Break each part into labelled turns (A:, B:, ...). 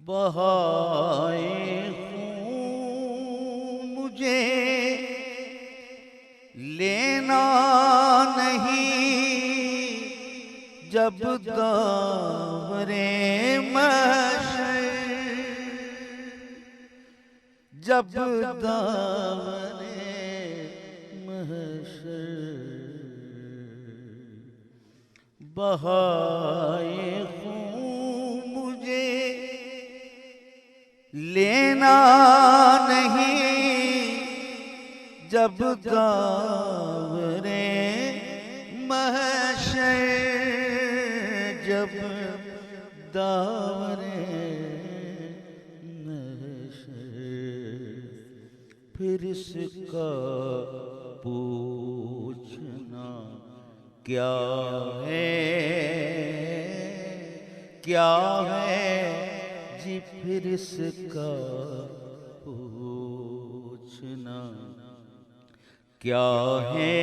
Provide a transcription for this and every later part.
A: बहाए खून मुझे लेना नहीं, जब दावरे महशर, जब दावरे महशर बहाए खून मुझे लेना नहीं, जब दावरे महशर, जब दावरे महशर। फिर इसका पूछना क्या है, क्या है जी, फिर इसका पूछना क्या है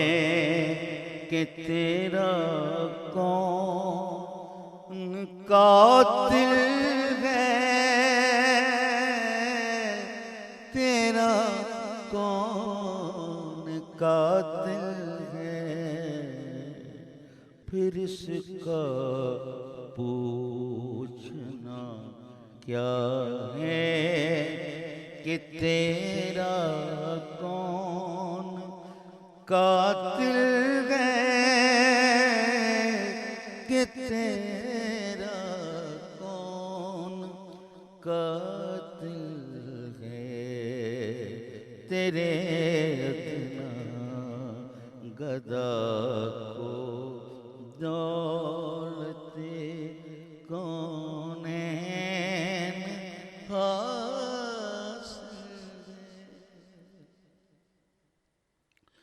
A: कि तेरा कौन कातिल है, तेरा कौन कातिल है। फिर इसका पूछना क्या है कि तेरा कौन कातिल है, कि तेरा कौन कातिल है। तेरे अदना गदा